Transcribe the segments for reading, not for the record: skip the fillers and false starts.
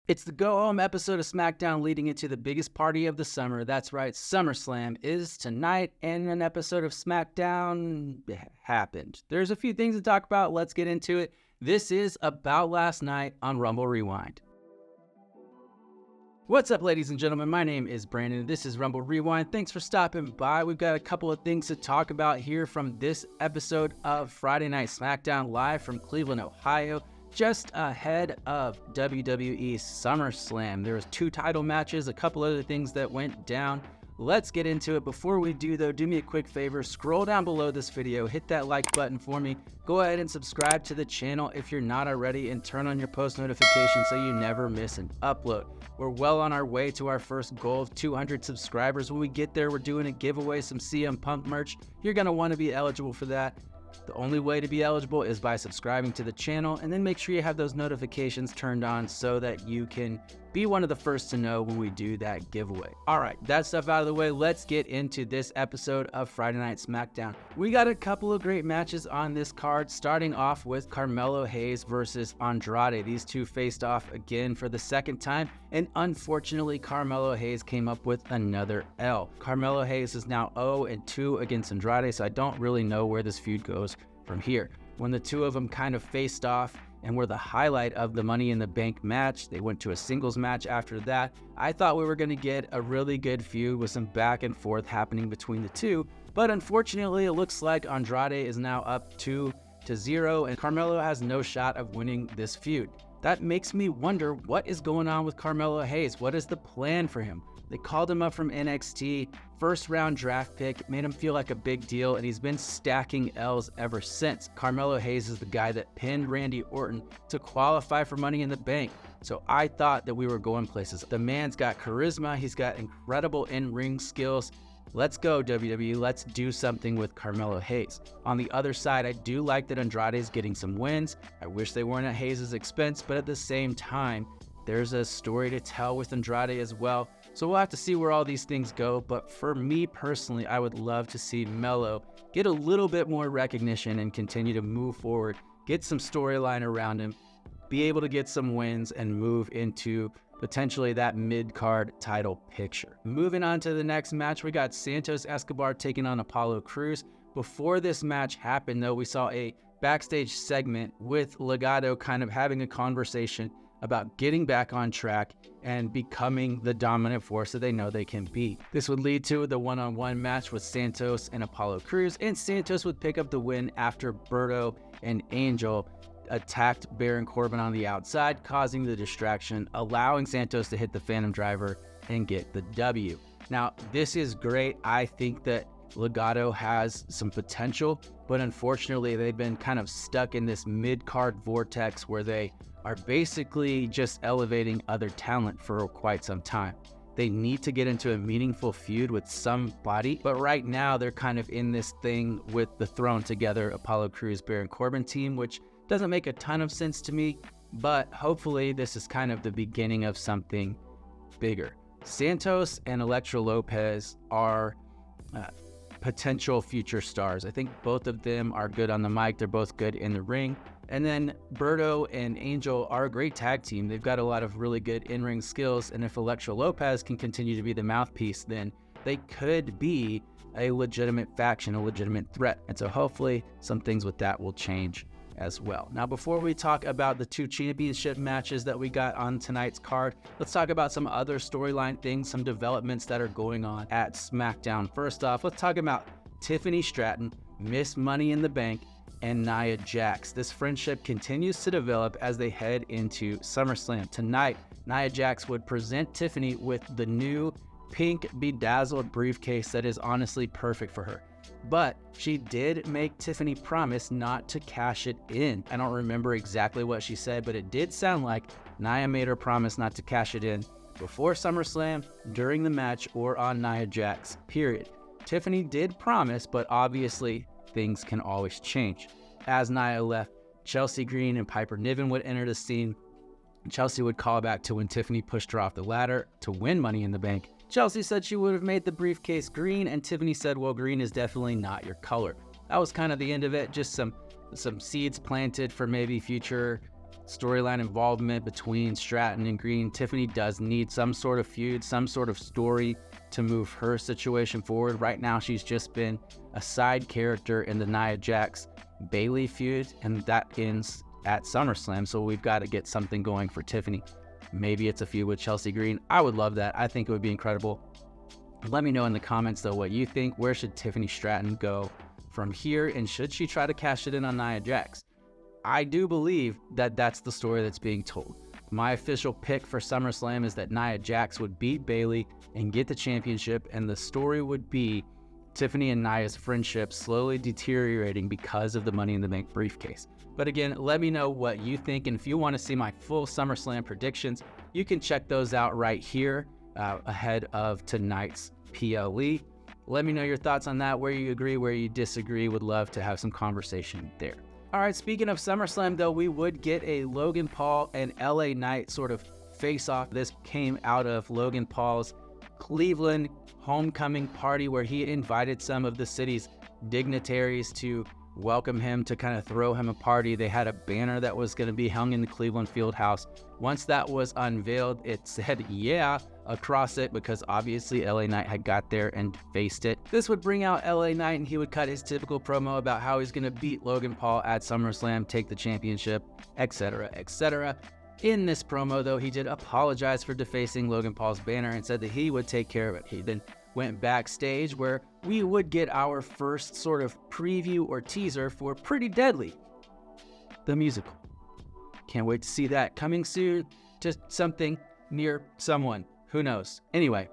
It's the go-home episode of SmackDown leading into the biggest party of the summer. That's right, Summerslam is tonight, and an episode of SmackDown happened. There's a few things to talk about. Let's get into it. This is About Last Night on Rumble Rewind. What's up, ladies and gentlemen? My name is Brandon. This is Rumble Rewind. Thanks for stopping by. We've got a couple of things to talk about here from this episode of Friday Night SmackDown live from Cleveland, Ohio. Just ahead of WWE SummerSlam. There was 2 title matches, a couple other things that went down. Let's get into it. Before we do though, do me a quick favor, scroll down below this video, hit that like button for me, go ahead and subscribe to the channel if you're not already, and turn on your post notifications so you never miss an upload. We're well on our way to our first goal of 200 subscribers. When we get there, we're doing a giveaway, some CM Punk merch. You're going to want to be eligible for that. The only way to be eligible is by subscribing to the channel, and then make sure you have those notifications turned on so that you can be one of the first to know when we do that giveaway. All right, that stuff out of the way, let's get into this episode of Friday Night SmackDown. We got a couple of great matches on this card, starting off with Carmelo Hayes versus Andrade. These two faced off again for the second time, and unfortunately, Carmelo Hayes came up with another L. Carmelo Hayes is now 0-2 against Andrade, so I don't really know where this feud goes from here. When the two of them kind of faced off and were the highlight of the Money in the Bank match, they went to a singles match after that. I thought we were going to get a really good feud with some back and forth happening between the two, but unfortunately it looks like Andrade is now up 2-0 and Carmelo has no shot of winning this feud. That makes me wonder what is going on with Carmelo Hayes. What is the plan for him? They called him up from NXT, first round draft pick, made him feel like a big deal, and he's been stacking L's ever since. Carmelo Hayes is the guy that pinned Randy Orton to qualify for Money in the Bank. So I thought that we were going places. The man's got charisma, he's got incredible in-ring skills. Let's go, WWE. Let's do something with Carmelo Hayes. On the other side, I do like that Andrade is getting some wins. I wish they weren't at Hayes' expense, but at the same time, there's a story to tell with Andrade as well. So we'll have to see where all these things go. But for me personally, I would love to see Melo get a little bit more recognition and continue to move forward, get some storyline around him, be able to get some wins and move into potentially that mid-card title picture. Moving on to the next match, we got Santos Escobar taking on Apollo Crews. Before this match happened though, we saw a backstage segment with Legado kind of having a conversation about getting back on track and becoming the dominant force that they know they can be. This would lead to the one-on-one match with Santos and Apollo Crews, and Santos would pick up the win after Berto and Angel attacked Baron Corbin on the outside, causing the distraction, allowing Santos to hit the Phantom Driver and get the W. Now, this is great. I think that Legado has some potential, but unfortunately, they've been kind of stuck in this mid-card vortex where they are basically just elevating other talent for quite some time. They need to get into a meaningful feud with somebody, but right now they're kind of in this thing with the thrown together Apollo Crews Baron Corbin team, which doesn't make a ton of sense to me, but hopefully this is kind of the beginning of something bigger. Santos and Elektra Lopez are potential future stars. I think both of them are good on the mic. They're both good in the ring. And then Berto and Angel are a great tag team. They've got a lot of really good in-ring skills. And if Elektra Lopez can continue to be the mouthpiece, then they could be a legitimate faction, a legitimate threat. And so hopefully some things with that will change as well. Now, before we talk about the 2 championship matches that we got on tonight's card, let's talk about some other storyline things, some developments that are going on at SmackDown. First off, let's talk about Tiffany Stratton, Miss Money in the Bank, and Nia Jax. This friendship continues to develop as they head into SummerSlam. Tonight, Nia Jax would present Tiffany with the new pink bedazzled briefcase that is honestly perfect for her. But she did make Tiffany promise not to cash it in. I don't remember exactly what she said, but it did sound like Nia made her promise not to cash it in before SummerSlam, during the match, or on Nia Jax, period. Tiffany did promise, but obviously things can always change. As Nia left, Chelsea Green and Piper Niven would enter the scene. Chelsea would call back to when Tiffany pushed her off the ladder to win Money in the Bank. Chelsea said she would have made the briefcase green, and Tiffany said, well, green is definitely not your color. That was kind of the end of it, just some seeds planted for maybe future storyline involvement between Stratton and Green. Tiffany does need some sort of feud, some sort of story to move her situation forward. Right now, she's just been a side character in the Nia Jax Bayley feud, and that ends at SummerSlam. So we've got to get something going for Tiffany. Maybe it's a feud with Chelsea Green. I would love that. I think it would be incredible. Let me know in the comments, though, what you think. Where should Tiffany Stratton go from here? And should she try to cash it in on Nia Jax? I do believe that that's the story that's being told. My official pick for SummerSlam is that Nia Jax would beat Bayley and get the championship, and the story would be Tiffany and Nia's friendship slowly deteriorating because of the Money in the Bank briefcase. But again, let me know what you think, and if you want to see my full SummerSlam predictions, you can check those out right here ahead of tonight's PLE. Let me know your thoughts on that, where you agree, where you disagree. Would love to have some conversation there. All right, speaking of SummerSlam, though, we would get a Logan Paul and LA Knight sort of face-off. This came out of Logan Paul's Cleveland homecoming party, where he invited some of the city's dignitaries to welcome him, to kind of throw him a party. They had a banner that was going to be hung in the Cleveland Fieldhouse. Once that was unveiled, it said "yeah" across it, because obviously LA Knight had got there and faced it. This would bring out LA Knight, and he would cut his typical promo about how he's going to beat Logan Paul at SummerSlam, take the championship, etc., etc. In this promo, though, he did apologize for defacing Logan Paul's banner and said that he would take care of it. He then went backstage, where we would get our first sort of preview or teaser for Pretty Deadly, the musical. Can't wait to see that coming soon to something near someone. Who knows? Anyway,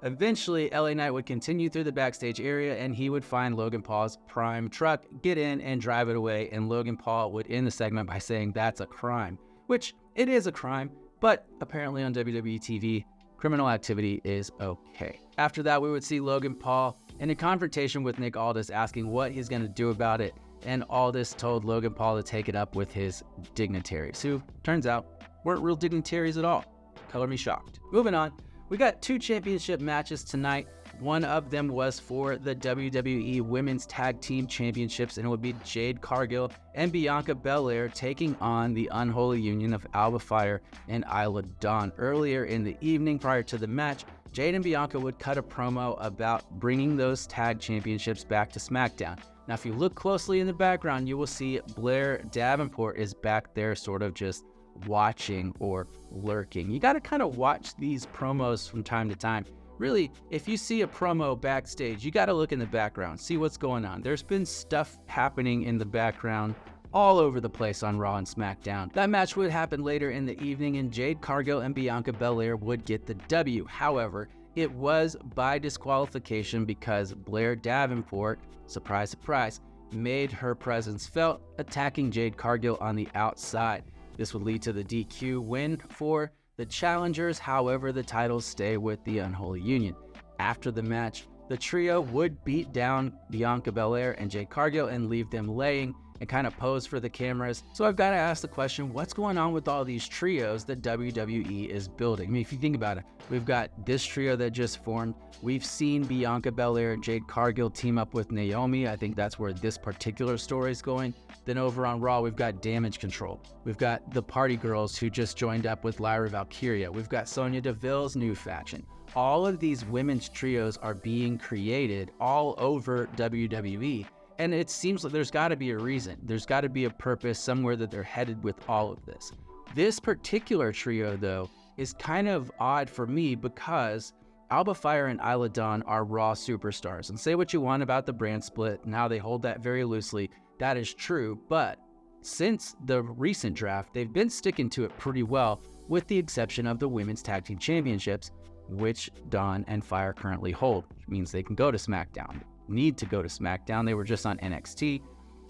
eventually LA Knight would continue through the backstage area, and he would find Logan Paul's prime truck, get in and drive it away, and Logan Paul would end the segment by saying that's a crime, which it is a crime, but apparently on WWE TV, criminal activity is okay. After that, we would see Logan Paul in a confrontation with Nick Aldis, asking what he's going to do about it, and Aldis told Logan Paul to take it up with his dignitaries, who, turns out, weren't real dignitaries at all. Color me shocked. Moving on, we got 2 championship matches tonight. One of them was for the WWE Women's Tag Team Championships, and it would be Jade Cargill and Bianca Belair taking on the unholy union of Alba Fire and Isla Dawn. Earlier in the evening, prior to the match, Jade and Bianca would cut a promo about bringing those tag championships back to SmackDown. Now, if you look closely in the background, you will see Blair Davenport is back there sort of just watching or lurking. You got to kind of watch these promos from time to time. Really, if you see a promo backstage, you got to look in the background, see what's going on. There's been stuff happening in the background all over the place on Raw and SmackDown. That match would happen later in the evening, and Jade Cargill and Bianca Belair would get the W. However, it was by disqualification because Blair Davenport, surprise, surprise, made her presence felt, attacking Jade Cargill on the outside. This would lead to the DQ win for the challengers. However, the titles stay with the Unholy Union. After the match, the trio would beat down Bianca Belair and Jade Cargill and leave them laying and kind of pose for the cameras. So I've got to ask the question, what's going on with all these trios that WWE is building? I mean, if you think about it, we've got this trio that just formed. We've seen Bianca Belair and Jade Cargill team up with Naomi. I think that's where this particular story is going. Then over on Raw, we've got Damage Control. We've got the Party Girls, who just joined up with Lyra Valkyria. We've got Sonya Deville's new faction. All of these women's trios are being created all over WWE. And it seems like there's got to be a reason. There's got to be a purpose somewhere that they're headed with all of this. This particular trio, though, is kind of odd for me because Alba Fire and Isla Dawn are Raw superstars. And say what you want about the brand split and how they hold that very loosely, that is true. But since the recent draft, they've been sticking to it pretty well, with the exception of the Women's Tag Team Championships, which Dawn and Fire currently hold, which means they can go to SmackDown. Need to go to SmackDown. They were just on NXT.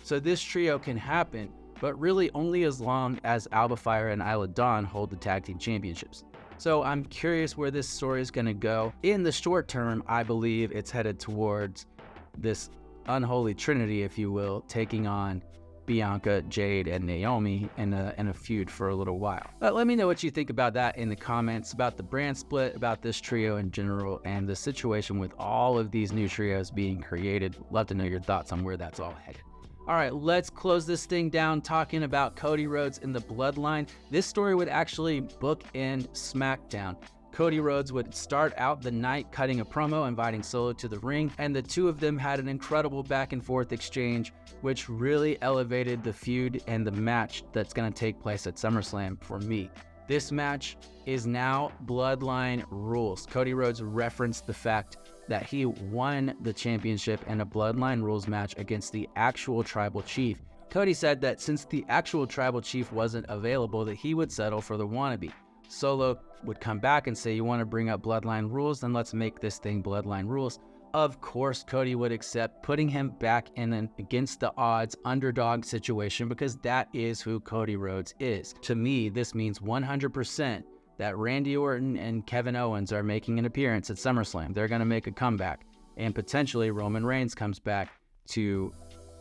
So this trio can happen, but really only as long as Alba Fire and Isla Dawn hold the tag team championships. So I'm curious where this story is going to go. In the short term, I believe it's headed towards this unholy trinity, if you will, taking on Bianca, Jade, and Naomi in a feud for a little while. But let me know what you think about that in the comments, about the brand split, about this trio in general, and the situation with all of these new trios being created. Love to know your thoughts on where that's all headed. All right, let's close this thing down talking about Cody Rhodes and the Bloodline. This story would actually bookend SmackDown. Cody Rhodes would start out the night cutting a promo, inviting Solo to the ring, and the two of them had an incredible back and forth exchange, which really elevated the feud and the match that's going to take place at SummerSlam for me. This match is now Bloodline Rules. Cody Rhodes referenced the fact that he won the championship in a Bloodline Rules match against the actual Tribal Chief. Cody said that since the actual Tribal Chief wasn't available, that he would settle for the wannabe. Solo would come back and say, you want to bring up Bloodline Rules? Then let's make this thing Bloodline Rules. Of course, Cody would accept, putting him back in an against the odds underdog situation, because that is who Cody Rhodes is. To me, this means 100% that Randy Orton and Kevin Owens are making an appearance at SummerSlam. They're going to make a comeback, and potentially Roman Reigns comes back to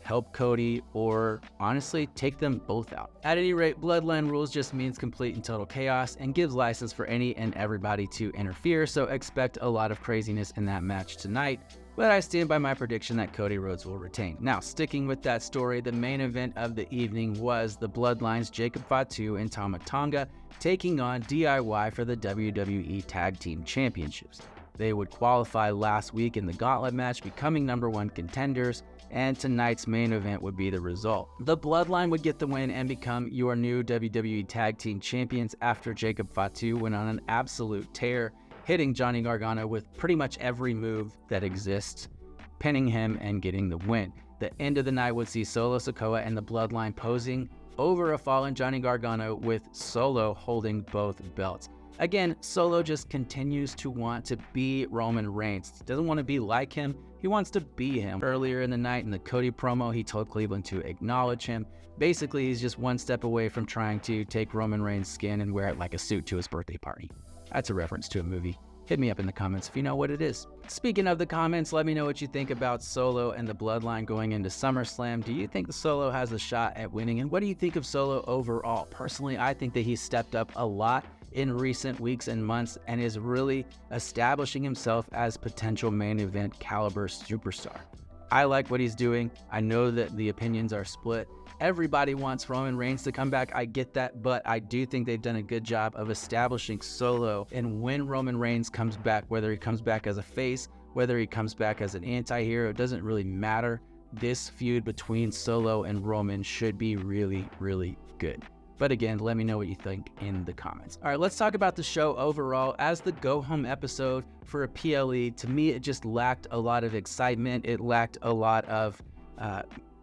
help Cody, or honestly take them both out. At any rate, Bloodline Rules just means complete and total chaos and gives license for any and everybody to interfere, so expect a lot of craziness in that match tonight, but I stand by my prediction that Cody Rhodes will retain. Now, sticking with that story, the main event of the evening was the Bloodlines Jacob Fatu and Tama Tonga taking on DIY for the WWE Tag Team Championships. They would qualify last week in the gauntlet match, becoming #1 contenders, and tonight's main event would be the result. The Bloodline would get the win and become your new WWE Tag Team Champions after Jacob Fatu went on an absolute tear, hitting Johnny Gargano with pretty much every move that exists, pinning him and getting the win. The end of the night would see Solo Sikoa and the Bloodline posing over a fallen Johnny Gargano, with Solo holding both belts. Again, Solo just continues to want to be Roman Reigns. Doesn't want to be like him, he wants to be him. Earlier in the night in the Cody promo, he told Cleveland to acknowledge him. Basically, he's just one step away from trying to take Roman Reigns' skin and wear it like a suit to his birthday party. That's a reference to a movie. Hit me up in the comments if you know what it is. Speaking of the comments, let me know what you think about Solo and the Bloodline going into SummerSlam. Do you think the Solo has a shot at winning? And what do you think of Solo overall? Personally, I think that he's stepped up a lot in recent weeks and months and is really establishing himself as potential main event caliber superstar. I like what he's doing. I know that the opinions are split. Everybody wants Roman Reigns to come back. I get that, but I do think they've done a good job of establishing Solo. And when Roman Reigns comes back, whether he comes back as a face, whether he comes back as an anti-hero, it doesn't really matter. This feud between Solo and Roman should be really, really good. But again, let me know what you think in the comments. All right, let's talk about the show overall. As the go-home episode for a PLE, to me, it just lacked a lot of excitement. It lacked a lot of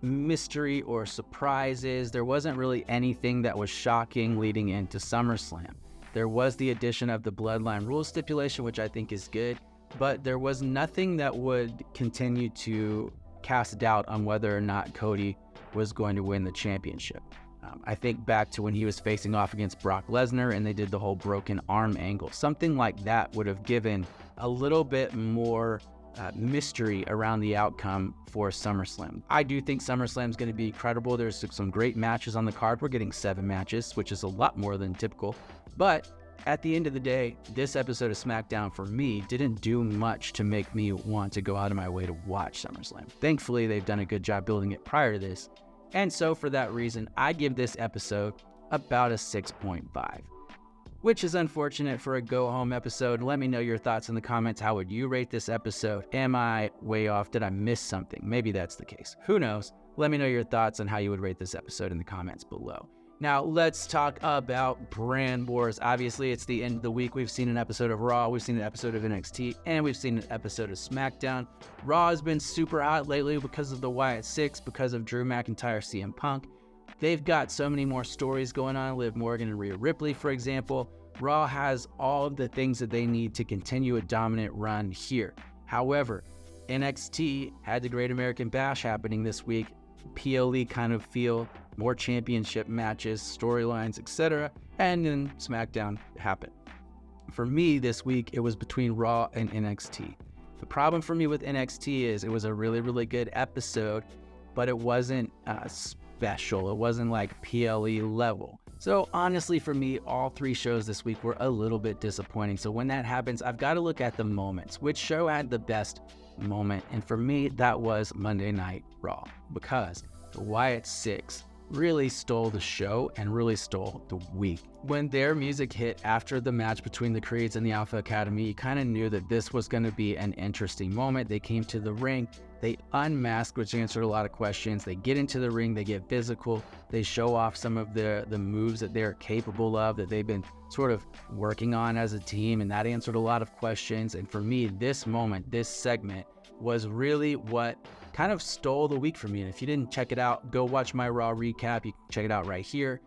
mystery or surprises. There wasn't really anything that was shocking leading into SummerSlam. There was the addition of the Bloodline Rules stipulation, which I think is good, but there was nothing that would continue to cast doubt on whether or not Cody was going to win the championship. I think back to when he was facing off against Brock Lesnar and they did the whole broken arm angle. Something like that would have given a little bit more mystery around the outcome for SummerSlam. I do think SummerSlam is going to be incredible. There's some great matches on the card. We're getting 7 matches, which is a lot more than typical. But at the end of the day, this episode of SmackDown for me didn't do much to make me want to go out of my way to watch SummerSlam. Thankfully, they've done a good job building it prior to this. And so for that reason, I give this episode about a 6.5, which is unfortunate for a go-home episode. Let me know your thoughts in the comments. How would you rate this episode? Am I way off? Did I miss something? Maybe that's the case. Who knows? Let me know your thoughts on how you would rate this episode in the comments below. Now, let's talk about brand wars. Obviously, it's the end of the week. We've seen an episode of Raw, we've seen an episode of NXT, and we've seen an episode of SmackDown. Raw has been super hot lately because of the Wyatt Six, because of Drew McIntyre, CM Punk. They've got so many more stories going on. Liv Morgan and Rhea Ripley, for example. Raw has all of the things that they need to continue a dominant run here. However, NXT had the Great American Bash happening this week. PLE kind of feel more championship matches, storylines, etc. And then SmackDown happened. For me this week, it was between Raw and NXT. The problem for me with NXT is it was a really, really good episode, but it wasn't special. It wasn't like PLE level. So honestly, for me, all 3 shows this week were a little bit disappointing. So when that happens, I've got to look at the moments. Which show had the best moment? And for me, that was Monday Night Raw, because the Wyatt Six really stole the show and really stole the week. When their music hit after the match between the Creeds and the Alpha Academy, you kind of knew that this was going to be an interesting moment. They came to the ring, they unmasked, which answered a lot of questions. They get into the ring, they get physical, they show off some of the moves that they're capable of, that they've been sort of working on as a team, and that answered a lot of questions. And for me, this moment, this segment was really what kind of stole the week for me. And if you didn't check it out, go watch my Raw recap. You can check it out right here.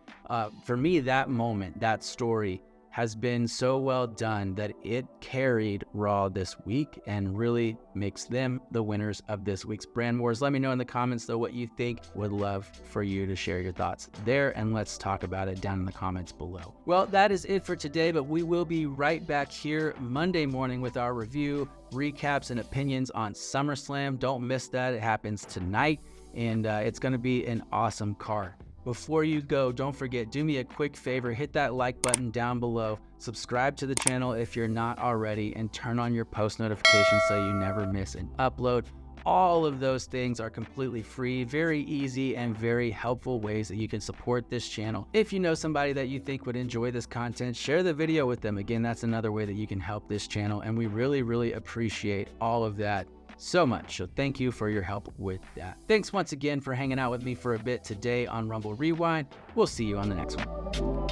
For me, that moment, that story has been so well done that it carried Raw this week and really makes them the winners of this week's Brand Wars. Let me know in the comments, though, what you think. Would love for you to share your thoughts there, and let's talk about it down in the comments below. Well, that is it for today, but we will be right back here Monday morning with our review, recaps, and opinions on SummerSlam. Don't miss that. It happens tonight, and it's going to be an awesome card. Before you go, don't forget, do me a quick favor, hit that like button down below, subscribe to the channel if you're not already, and turn on your post notifications so you never miss an upload. All of those things are completely free, very easy, and very helpful ways that you can support this channel. If you know somebody that you think would enjoy this content, share the video with them. Again, that's another way that you can help this channel, and we really, really appreciate all of that so much. So thank you for your help with that. Thanks once again for hanging out with me for a bit today on Rumble Rewind. We'll see you on the next one.